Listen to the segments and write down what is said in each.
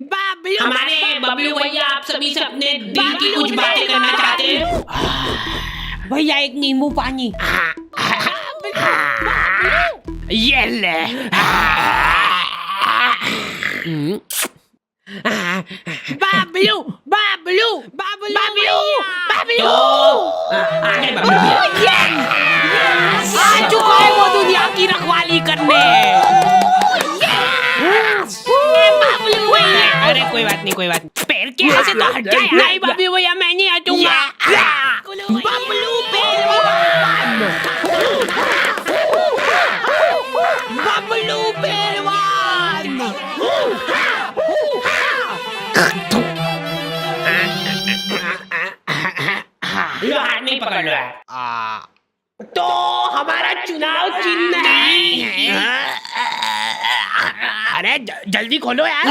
बाबलू, हमारे बबलू भैया आप सभी से अपने दिल की कुछ बातें करना चाहते हैं। भैया एक नींबू पानी। ये ले। बाबलू बाबलू बाबलू बबलू, बबलू आगे बबलू भैया। आ चुका है वो दुनिया की रखवाली करने। बाबलू भैया, अरे कोई बात नहीं, कोई बात नहीं। पैर के ऐसे तो हट जाए। नहीं बाबलू भैया, मैं नहीं हटूंगा। बबलू पहलवान, बबलू पहलवान। लो हाथ नहीं पकड़ लो यार। तो हमारा चुनाव चिन्ह है। अरे जल्दी खोलो यार।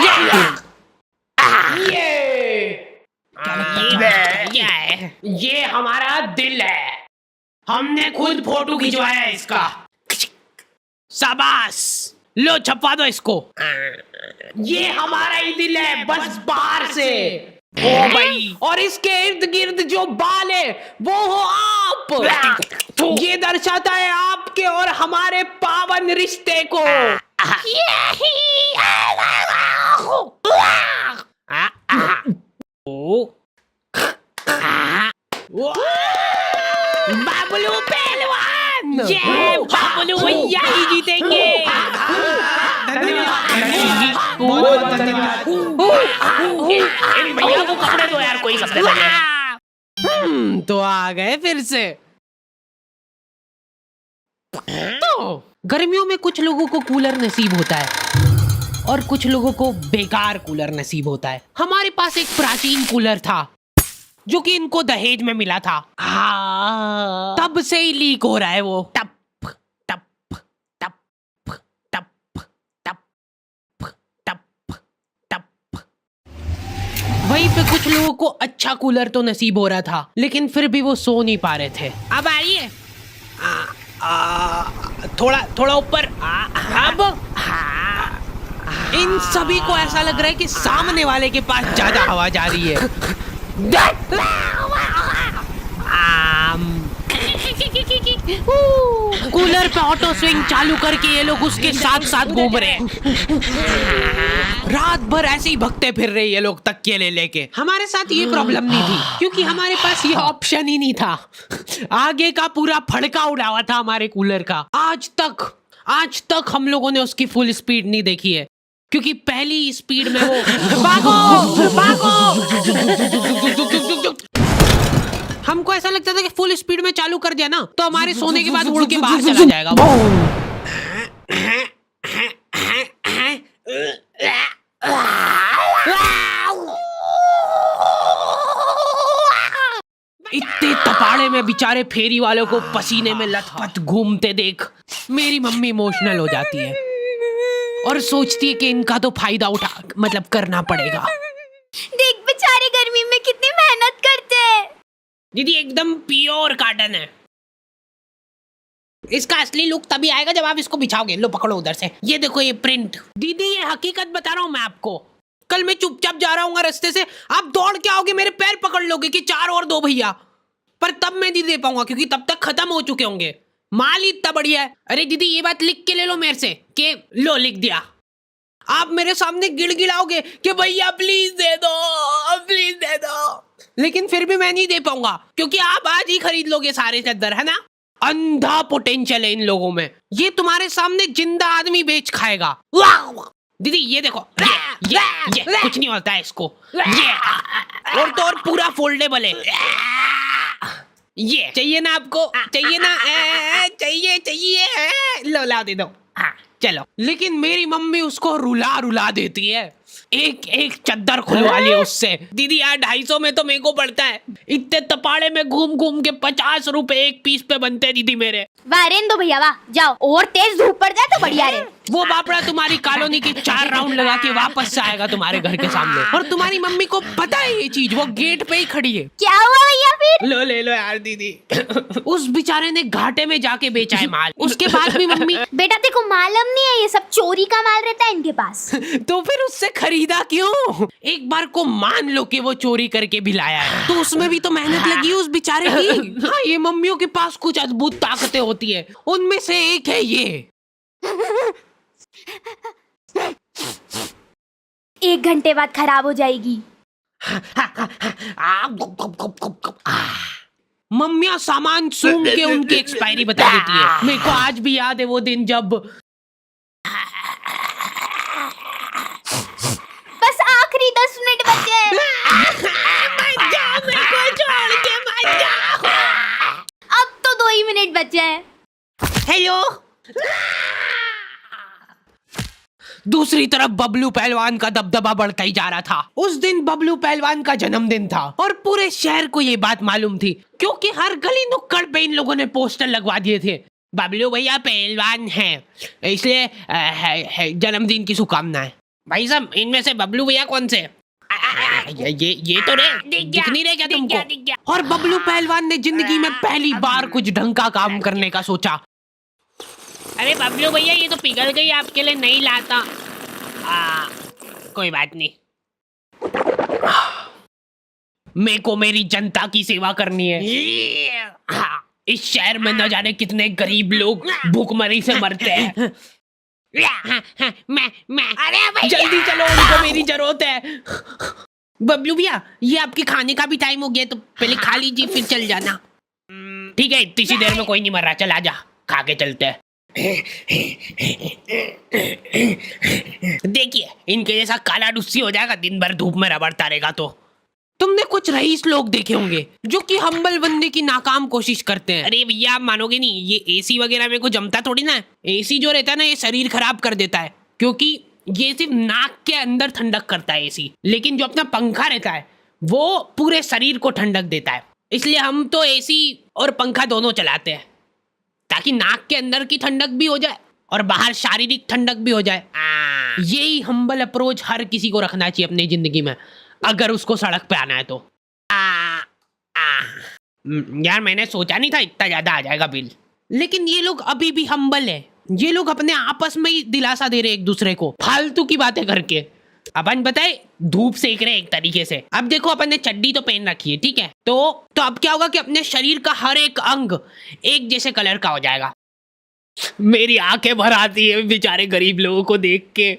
क्या है? ये हमारा दिल है, हमने खुद फोटो खिंचवाया है इसका। शाबाश, लो छपवा दो इसको। ये हमारा ही दिल है, बस बाहर से। ओ भाई, और इसके इर्द गिर्द जो बाल है वो हो आप। ये दर्शाता है आपके और हमारे पावन रिश्ते को। बाबलू पहलवान, ये बाबलू भैया ही जीतेंगे। इन भैया को कपड़े दो यार, कोई कपड़े दो। तो आ गए फिर से। तो गर्मियों में कुछ लोगों को कूलर नसीब होता है और कुछ लोगों को बेकार कूलर नसीब होता है। हमारे पास एक प्राचीन कूलर था जो कि इनको दहेज में मिला था। तब से ही लीक हो रहा है वो। टप टप टप टप टप टप टप। वहीं पे कुछ लोगों को अच्छा कूलर तो नसीब हो रहा था, लेकिन फिर भी वो सो नहीं पा रहे थे। अब आइए, थोड़ा थोड़ा ऊपर। अब इन सभी को ऐसा लग रहा है कि सामने वाले के पास ज्यादा हवा जा रही है। कूलर पे ऑटो स्विंग चालू करके ये लोग उसके साथ साथ घूम रहे हैं। रात भर ऐसे ही भगते फिर रहे ये लोग तकिए ले लेके। हमारे साथ ये प्रॉब्लम नहीं थी क्योंकि हमारे पास ये ऑप्शन ही नहीं था। आगे का पूरा फड़का उड़ा हुआ था हमारे कूलर का। आज तक हम लोगों ने उसकी फुल स्पीड नहीं देखी है क्योंकि पहली स्पीड में वो भागो। हमको ऐसा लगता था कि फुल स्पीड में चालू कर दिया ना तो हमारे सोने के बाद उड़ के बाहर चला जाएगा वो। इतने तपाड़े में बेचारे फेरी वालों को पसीने में लथपथ घूमते देख मेरी मम्मी इमोशनल हो जाती है और सोचती है कि इनका तो फायदा करना पड़ेगा। देख बेचारे गर्मी में कितनी मेहनत करते हैं। दीदी एकदम प्योर कॉटन है। इसका असली लुक तभी आएगा जब आप इसको बिछाओगे। लो पकड़ो उधर से, ये देखो ये प्रिंट। दीदी ये हकीकत बता रहा हूँ मैं आपको। कल मैं चुपचाप जा रहा हूँ रास्ते से, आप दौड़ के आओगे मेरे पैर पकड़ लोगे कि 4 और दो भैया, पर तब मैं नहीं दे पाऊंगा क्योंकि तब तक खत्म हो चुके होंगे। माल ही इतना बढ़िया है। अरे दीदी ये बात लिख के ले लो मेरे से कि लो लिख दिया। आप मेरे सामने गिड़गिड़ाओगे कि भैया प्लीज दे दो, लेकिन फिर भी मैं नहीं दे पाऊंगा क्योंकि आप आज ही खरीद लोगे सारे चद्दर, है ना। अंधा पोटेंशियल है इन लोगों में। ये तुम्हारे सामने जिंदा आदमी बेच खाएगा। दीदी ये देखो, ये कुछ नहीं होता है इसको। ये और तो और पूरा फोल्डेबल है। ये चाहिए ना आपको? चाहिए ना? चाहिए लो ला दे दो। चलो। लेकिन मेरी मम्मी उसको रुला देती है। एक चद्दर खुलवा लिया उससे। दीदी यार 250 में तो मेरे को पड़ता है। इतने तपाड़े में घूम के 50 रुपए एक पीस पे बनते हैं दीदी मेरे। वाह रेन दो भैया वाह, जाओ और तेज धूप पड़ जाए तो बढ़िया रहे। वो बापड़ा तुम्हारी कॉलोनी की 4 राउंड लगा के वापस से आएगा तुम्हारे घर के सामने। और तुम्हारी मम्मी को पता है ये चीज, वो गेट पे ही खड़ी है। क्या हुआ भैया फिर? लो ले लो यार दीदी। उस बेचारे ने घाटे में जाके बेचा है माल। उसके बाद भी मम्मी बेटा तेरे को मालूम नहीं है ये सब चोरी का माल रहता है इनके पास। तो फिर उससे खरीदा क्यों? एक बार को मान लो कि वो चोरी करके भी लाया है, तो उसमें भी तो मेहनत लगी है उस बेचारे की। हाँ, ये मम्मियों के पास कुछ अद्भुत ताकतें होती है, उनमें से एक है ये। 1 घंटे बाद खराब हो जाएगी। मम्मियाँ सामान सूंघ के उनकी एक्सपायरी बता देती है। मेरे को आज भी याद है वो दिन जब बस आखिरी 10 मिनट बचे हैं। अब तो 2 ही मिनट बचे हैं। हेलो। दूसरी तरफ बबलू पहलवान का दबदबा बढ़ता ही जा रहा था। उस दिन बबलू पहलवान का जन्मदिन था और पूरे शहर को ये बात मालूम थी, क्योंकि हर गली नुक्कड़ पे इन लोगों ने पोस्टर लगवा दिए थे, बबलू भैया पहलवान हैं, इसलिए जन्मदिन की शुभकामनाएं। भाई साहब, इनमें से बबलू भैया कौन से? ये तो दिख नहीं रहे क्या तुमको? और बबलू पहलवान ने जिंदगी में पहली बार कुछ ढंग का काम करने का सोचा। अरे बबलू भैया, ये तो पिघल गई, आपके लिए नहीं लाता। कोई बात नहीं। मेरे को मेरी जनता की सेवा करनी है। इस शहर में न जाने कितने गरीब लोग भूखमरी से मरते हैं। मैं अरे भैया, जल्दी चलो, उनको मेरी जरूरत है। बबलू भैया, ये आपके खाने का भी टाइम हो गया, तो पहले खा लीजिए फिर चल जाना। ठीक है, इतनी देर में कोई नहीं मर रहा, चल आजा, खा के चलते हैं। देखिए, इनके जैसा काला डुस्सी हो जाएगा, दिन भर धूप में रबड़ता रहेगा। तो तुमने कुछ रईस लोग देखे होंगे जो कि हम्बल बनने की नाकाम कोशिश करते हैं। अरे भैया, आप मानोगे नहीं, ये एसी वगैरह में को जमता थोड़ी ना है। एसी जो रहता है ना, ये शरीर खराब कर देता है, क्योंकि ये सिर्फ नाक के अंदर ठंडक करता है एसी, लेकिन जो अपना पंखा रहता है वो पूरे शरीर को ठंडक देता है। इसलिए हम तो एसी और पंखा दोनों चलाते हैं, ताकि नाक के अंदर की ठंडक भी हो जाए और बाहर शारीरिक ठंडक भी हो जाए। यही हम्बल अप्रोच हर किसी को रखना चाहिए अपनी जिंदगी में, अगर उसको सड़क पे आना है तो। यार, मैंने सोचा नहीं था इतना ज्यादा आ जाएगा बिल। लेकिन ये लोग अभी भी हम्बल है, ये लोग अपने आपस में ही दिलासा दे रहे एक दूसरे को फालतू की बातें करके। अपन बताए धूप सेक रहे एक तरीके से। अब देखो, अपन ने चड्डी तो पहन रखी है, ठीक है, तो अब क्या होगा कि अपने शरीर का हर एक अंग एक जैसे कलर का हो जाएगा। मेरी आंखें भर आती है बेचारे गरीब लोगों को देख के,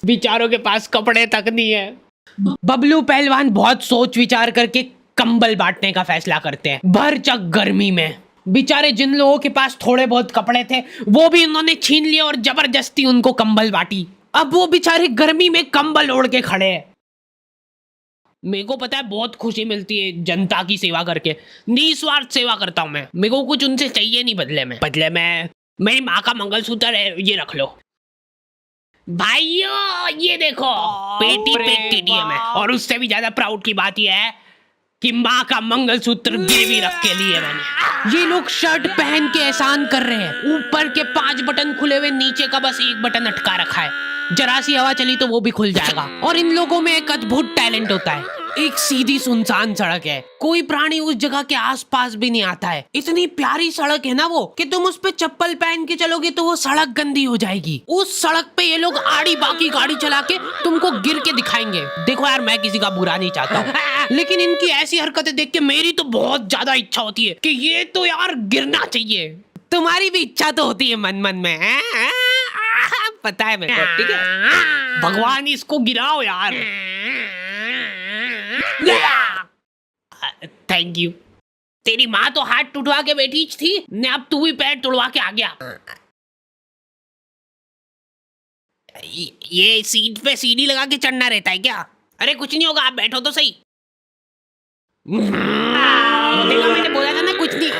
बेचारों के पास कपड़े तक नहीं है। बबलू पहलवान बहुत सोच विचार करके कंबल बांटने का फैसला करते हैं भरचक गर्मी में। बेचारे जिन लोगों के पास थोड़े बहुत कपड़े थे वो भी उन्होंने छीन लिए और जबरदस्ती उनको कंबल बांटी। अब वो बेचारे गर्मी में कंबल ओढ़ के खड़े हैं। मेरे को पता है बहुत खुशी मिलती है जनता की सेवा करके, निस्वार्थ सेवा करता हूँ मैं। मेरे को कुछ उनसे चाहिए नहीं बदले में मेरी माँ का मंगलसूत्र है, ये रख लो भाइयों। ये देखो, पेटी पे केटीएम है, और उससे भी ज्यादा प्राउड की बात यह है कि माँ का मंगलसूत्र गिरवी रख के लिए मैंने। ये लोग शर्ट पहन के एहसान कर रहे हैं, ऊपर के 5 बटन खुले हुए, नीचे का बस 1 बटन अटका रखा है। जरा सी हवा चली तो वो भी खुल जाएगा। और इन लोगों में एक अद्भुत टैलेंट होता है। एक सीधी सुनसान सड़क है, कोई प्राणी उस जगह के आसपास भी नहीं आता है। इतनी प्यारी सड़क है ना वो, कि तुम उस पे चप्पल पहन के चलोगे तो वो सड़क गंदी हो जाएगी। उस सड़क पे ये लोग आड़ी बाकी गाड़ी चला के तुमको गिर के दिखाएंगे। देखो यार, मैं किसी का बुरा नहीं चाहता हूँ, लेकिन इनकी ऐसी हरकतें देख के मेरी तो बहुत ज्यादा इच्छा होती है कि ये तो यार गिरना चाहिए। तुम्हारी भी इच्छा तो होती है मन मन में, पता है मेरे को, ठीक है। भगवान इसको गिराओ यार। Thank you. तेरी माँ तो हाथ टूटवा के बैठी थी ने, अब तू भी पैर तोड़वा के आ गया। ये सीट पे सीढ़ी लगा के चढ़ना रहता है क्या? अरे कुछ नहीं होगा, आप बैठो तो सही। देखा, मैंने बोला था ना कुछ नहीं।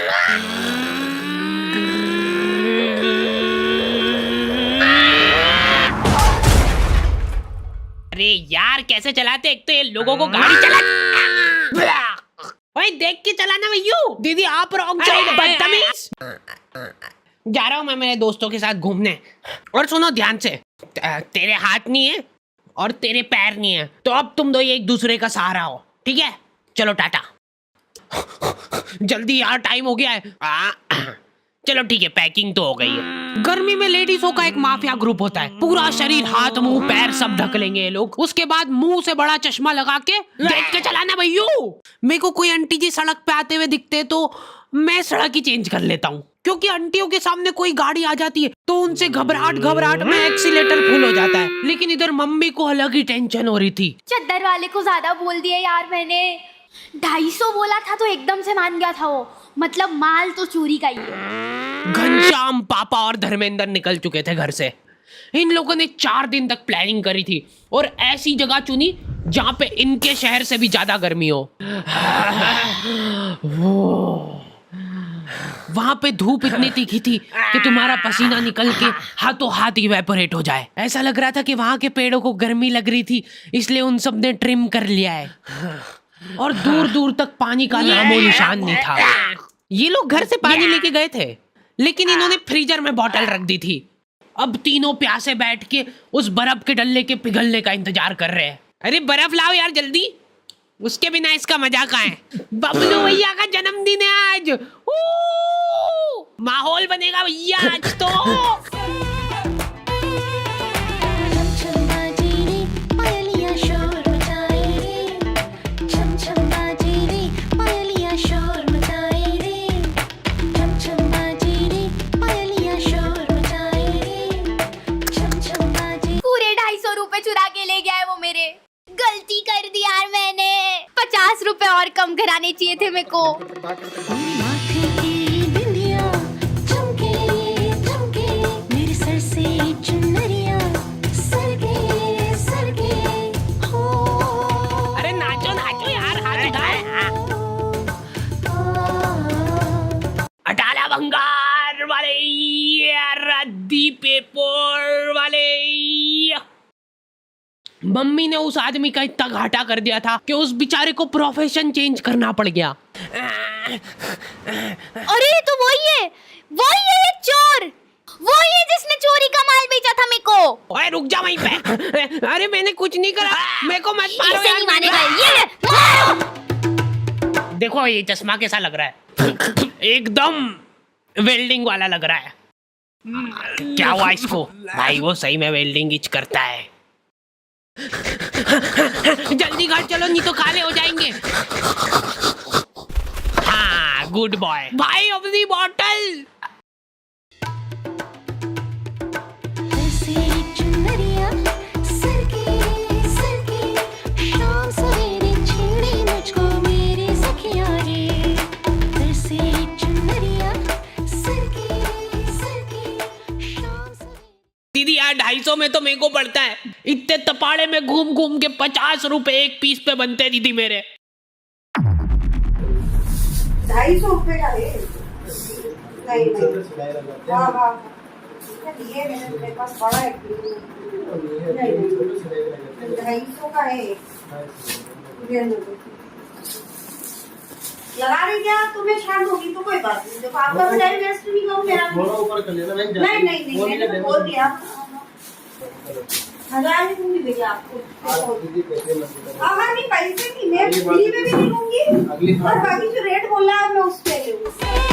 अरे यार, कैसे चलाते? एक तो ये लोगों को गाड़ी चला। ओए, देख के चलाना भैया। दीदी आप रॉन्ग साइड, बदतमीज। जा रहा हूँ मैं मेरे दोस्तों के साथ घूमने। और सुनो ध्यान से, तेरे हाथ नहीं है और तेरे पैर नहीं है, तो अब तुम दो एक दूसरे का सहारा हो, ठीक है? चलो टाटा। जल्दी यार, टाइम हो गया है। चलो ठीक है, पैकिंग तो हो गई है। गर्मी में लेडीजों का एक माफिया ग्रुप होता है, पूरा शरीर, हाथ, मुंह, पैर सब ढक लेंगे ये लोग। उसके बाद मुंह से बड़ा चश्मा लगा के देख के चलाना भैया। मेरे को कोई आंटी जी सड़क पे आते हुए दिखते तो मैं सड़क ही चेंज कर लेता हूँ, क्योंकि आंटियों के सामने कोई गाड़ी आ जाती है तो उनसे घबराहट में एक्सीलेटर फुल हो जाता है। लेकिन इधर मम्मी को अलग ही टेंशन हो रही थी। चद्दर वाले को ज्यादा बोल दिया यार मैंने। 250 बोला था तो एकदम से मान गया था वो। मतलब माल तो चोरी का ही है। घनश्याम, पापा और धर्मेंद्र निकल चुके थे घर से। इन लोगों ने 4 दिन तक प्लानिंग करी थी और ऐसी जगह चुनी जहां पे इनके शहर से भी ज्यादा गर्मी हो। वहां पे धूप इतनी तीखी थी कि तुम्हारा पसीना निकल के हाथों हाथ इवेपोरेट हो जाए। ऐसा लग रहा था कि वहां के पेड़ों को गर्मी लग रही थी, इसलिए उन सब ने ट्रिम कर लिया है और दूर दूर तक पानी का नामो निशान नहीं था। ये लोग घर से पानी लेके गए थे, लेकिन इन्होंने फ्रीजर में बोतल रख दी थी। अब तीनों प्यासे बैठ के उस बर्फ के डल्ले के पिघलने का इंतजार कर रहे हैं। अरे बर्फ लाओ यार जल्दी, उसके बिना इसका मजा कहाँ है। बबलू भैया का जन्मदिन है आज। माहौल बनेगा भैया आज तो। पूरे 250 रुपए चुरा के ले गया है वो मेरे। गलती कर दी यार मैंने। 50 रुपए और कम कराने चाहिए थे मेरे को। अरे नाचो नाचो यार, हाथ उठाए। अटाला भंगार वाले, रद्दी पेपर वाले। मम्मी ने उस आदमी का इतना घाटा कर दिया था कि उस बेचारे को प्रोफेशन चेंज करना पड़ गया। अरे तो वही है ये चोर। वही है जिसने चोरी का माल बेचा था मेरे को। ओए रुक जा वहीं पे। अरे मैंने कुछ नहीं करा, मेरे को मत मारो ऐसे यार। नहीं मानेगा ये ले, मारो। देखो ये चश्मा कैसा लग रहा है, एकदम वेल्डिंग वाला लग रहा है। क्या हुआ इसको? भाई वो सही में वेल्डिंग इच करता है। जल्दी घर चलो नहीं तो काले हो जाएंगे। हाँ गुड बॉय। भाई अपनी बॉटल। दीदी यार 250 में तो मेरे को पड़ता है। इतने तपाड़े में घूम घूम के 50 रुपए एक पीस पे बनते दीदी मेरे। 250 रुपए का है। नहीं हाँ ये मेरे पास बड़ा है। 250 का है। लगा रही क्या? तुम्हें छान होगी तो कोई बात नहीं। देखो आपका भी टाइम वेस्ट नहीं करूँ मेरा। ऊपर कर लेना। नहीं मैंने तो बोल दिया। 1000 नहीं दूंगी भैया आपको। हाँ नहीं पैसे नहीं, मैं फ्री में भी नहीं दूंगी और बाकी जो रेट बोला है मैं उस पे लूंगी।